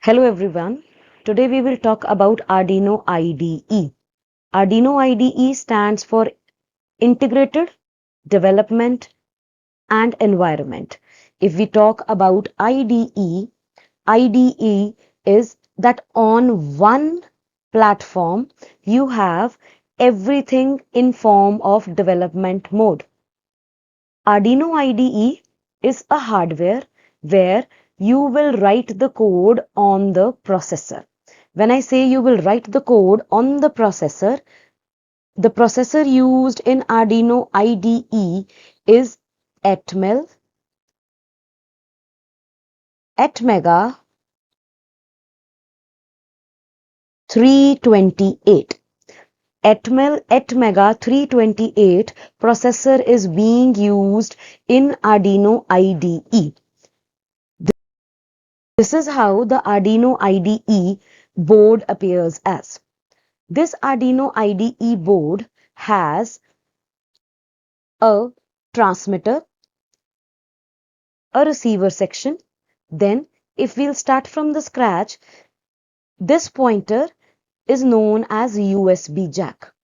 Hello everyone. Today we will talk about Arduino IDE. Arduino IDE stands for Integrated Development and Environment. If we talk about IDE is that on one platform you have everything in form of development mode. Arduino IDE is a hardware where you will write the code on the processor. When I say you will write the code on the processor used in Arduino IDE is Atmega 328. Atmega 328 processor is being used in Arduino IDE. This is how the Arduino IDE board appears as. This Arduino IDE board has a transmitter, a receiver section. Then, if we'll start from the scratch, this pointer is known as USB jack.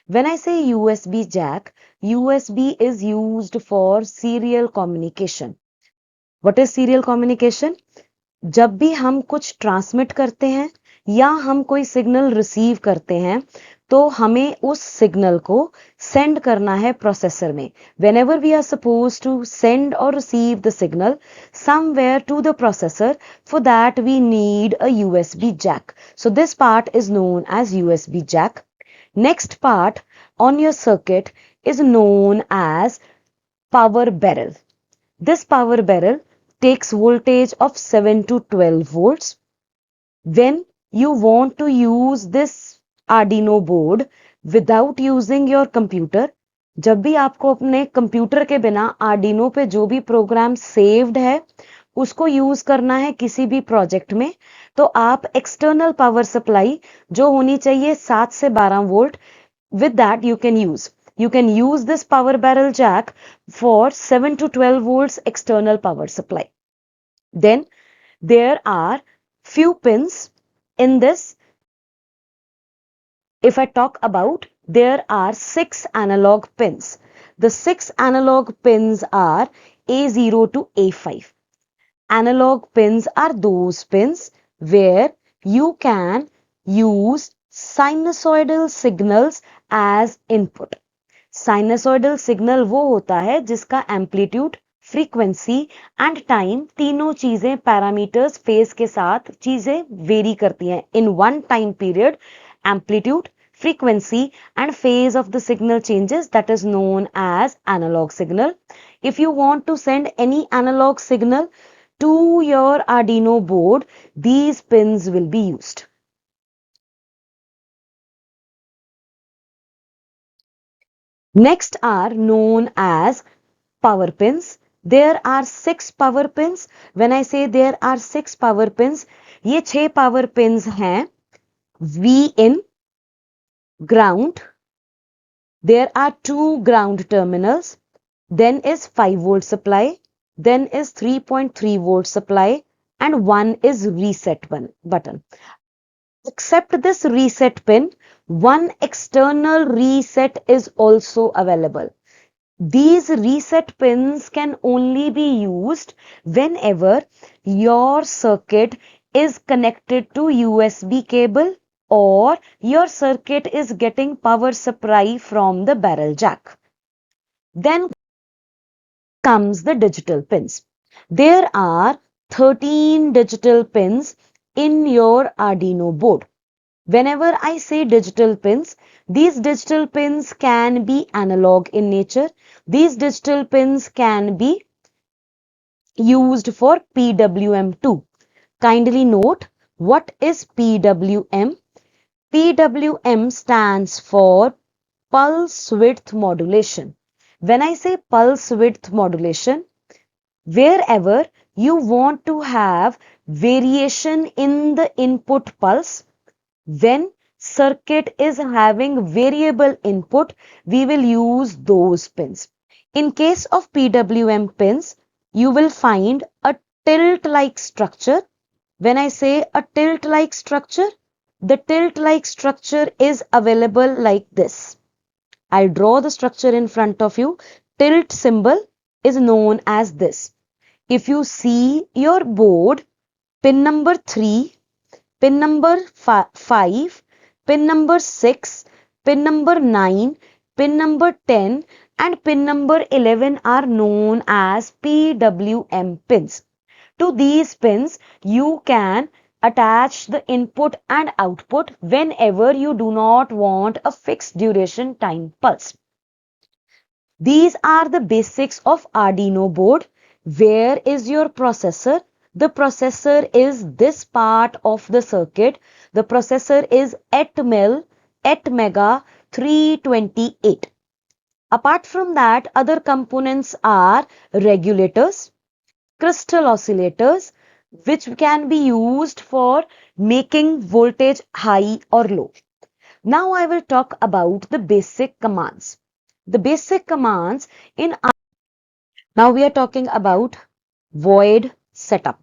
When I say USB jack, USB is used for serial communication. What is serial communication? जब भी हम कुछ transmit करते हैं या हम कोई signal receive करते हैं तो हमें उस सिग्नल को सेंड करना है प्रोसेसर में. Whenever we are supposed to send or receive the signal somewhere to the processor, for that we need a USB jack. So this part is known as USB jack. Next part on your circuit is known as power barrel. This power barrel takes voltage of 7 to 12 volts. When you want to use this Arduino board without using your computer, जब भी आपको अपने computer के बिना Arduino पे जो भी programme saved है उसको यूज करना है किसी भी प्रोजेक्ट में, तो आप एक्सटर्नल पावर सप्लाई जो होनी चाहिए 7 से 12 volt, with that you can use this power barrel jack for 7 to 12 volts external power supply. Then there are few pins in this. If I talk about, there are 6 analog pins. The 6 analog pins are A0 to A5. Analog pins are those pins where you can use sinusoidal signals as input. Sinusoidal signal वो होता है जिसका amplitude, frequency and time तीनों चीजें parameters phase के साथ चीजें very करती हैं in one time period. Amplitude, frequency and phase of the signal changes, that is known as analog signal. If you want to send any analog signal to your Arduino board, these pins will be used. Next are known as power pins. There are 6 power pins. When I say there are 6 power pins, ये 6 power pins हैं. V in, ground. There are 2 ground terminals. Then is 5 volt supply. Then is 3.3 volt supply. And one is reset button. Except this reset pin, one external reset is also available. These reset pins can only be used whenever your circuit is connected to USB cable or your circuit is getting power supply from the barrel jack. Then comes the digital pins. There are 13 digital pins in your Arduino board. Whenever I say digital pins, these digital pins can be analog in nature. These digital pins can be used for PWM too. Kindly note, what is PWM? PWM stands for pulse width modulation. When I say pulse width modulation, wherever you want to have variation in the input pulse, when circuit is having variable input, we will use those pins. In case of PWM pins, you will find a tilt-like structure When I say a tilt-like structure, the tilt-like structure is available like this. I'll draw the structure in front of you. Tilt symbol is known as this. If you see your board, pin number 3, pin number 5, pin number 6, pin number 9, pin number 10 and pin number 11 are known as PWM pins. To these pins, you can attach the input and output whenever you do not want a fixed duration time pulse. These are the basics of Arduino board. Where is your processor? The processor is this part of the circuit. The processor is 8 mega 328. Apart from that, other components are regulators, crystal oscillators, which can be used for making voltage high or low. Now I will talk about the basic commands. The basic commands in now we are talking about void setup.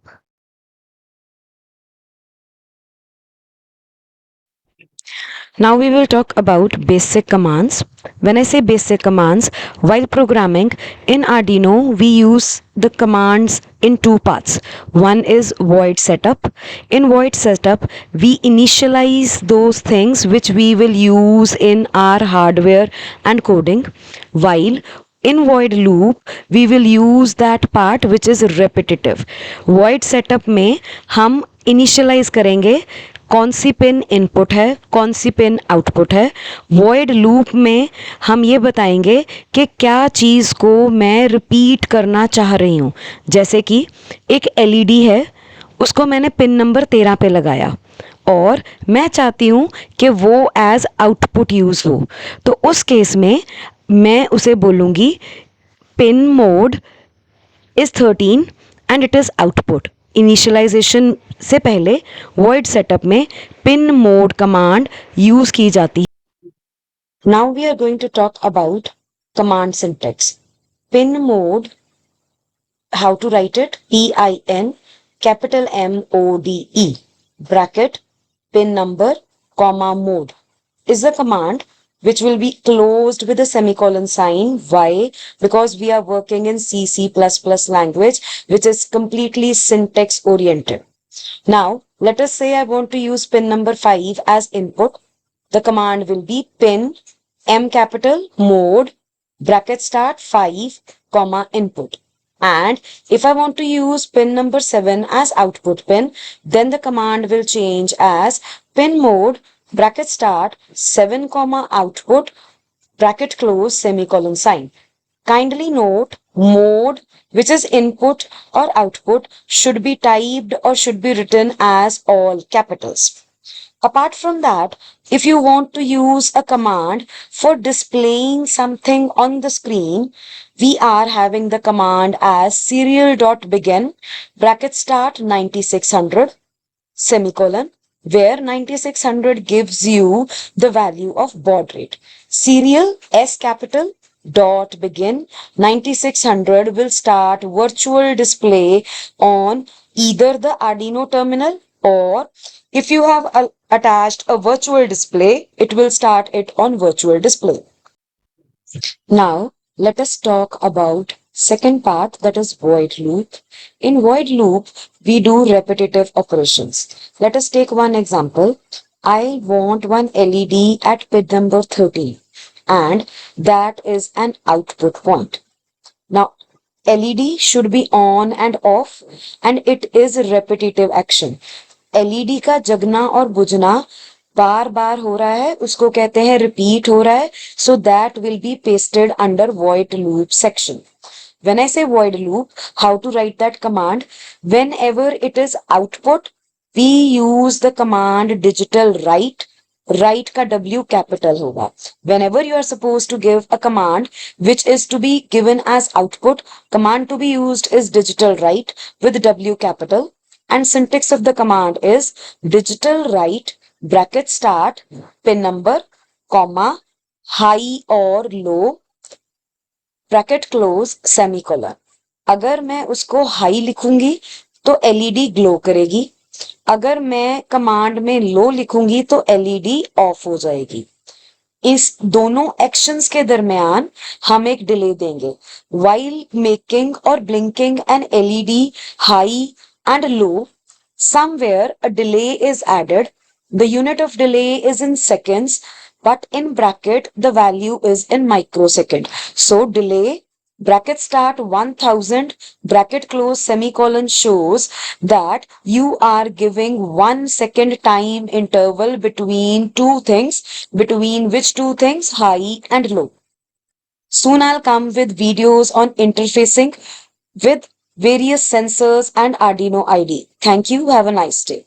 Now we will talk about basic commands. When I say basic commands, while programming in Arduino, we use the commands in two parts. One is void setup. In void setup, we initialize those things which we will use in our hardware and coding, while in void loop we will use that part which is repetitive. Void setup में हम initialize करेंगे कौन C pin input है, कौन C pin output है. Void loop में हम ये बताएंगे कि क्या चीज़ को मैं रिपीट करना चाह रही हूँ. जैसे कि एक एलईडी है, उसको मैंने पिन नंबर 13 पे लगाया और मैं चाहती हूँ कि वो एज आउटपुट यूज़ हो. तो उस केस में मैं उसे बोलूँगी pin mode is 13 and it is output. Initialization से पहले void setup में pin mode command यूज की जाती है. Now we are going to talk about command syntax. Pin mode, how to write it? PIN capital MODE bracket pin number comma mode is the command which will be closed with a semicolon sign. Why? Because we are working in C++ language, which is completely syntax oriented. Now, let us say I want to use pin number 5 as input. The command will be pin M capital mode bracket start 5 comma input. And if I want to use pin number 7 as output pin, then the command will change as pin mode bracket start 7 comma output bracket close semicolon sign. Kindly note mode, which is input or output, should be typed or should be written as all capitals. Apart from that, if you want to use a command for displaying something on the screen, we are having the command as serial.begin bracket start 9600 semicolon, where 9600 gives you the value of baud rate. Serial S capital dot begin 9600 will start virtual display on either the Arduino terminal, or if you have attached a virtual display, it will start it on virtual display. Now let us talk about second part, that is void loop. In void loop, we do repetitive operations. Let us take one example. I want one LED at pin number 13 and that is an output point. Now LED should be on and off and it is a repetitive action. LED का जगना और बुझना बार बार हो रहा है, उसको कहते हैं रिपीट हो रहा है. So that will be pasted under void loop section. When I say void loop, how to write that command? Whenever it is output, we use the command digital write. Write का W capital होगा. Whenever you are supposed to give a command which is to be given as output, command to be used is digital write with W capital. And syntax of the command is digital write bracket start pin number comma high or low bracket close semicolon. अगर मैं उसको high लिखूंगी तो LED glow करेगी. अगर मैं command में लो लिखूंगी तो एलईडी ऑफ हो जाएगी। इस दोनों एक्शंस के दरमियान हम एक डिले देंगे। वाइल मेकिंग और blinking an LED high and low, somewhere a delay is added. The unit of delay is in seconds, but in bracket the value is in microsecond. So delay bracket start 1000 bracket close semicolon shows that you are giving 1 second time interval between two things, between which two things, high and low. Soon I'll come with videos on interfacing with various sensors and Arduino IDE. Thank you. Have a nice day.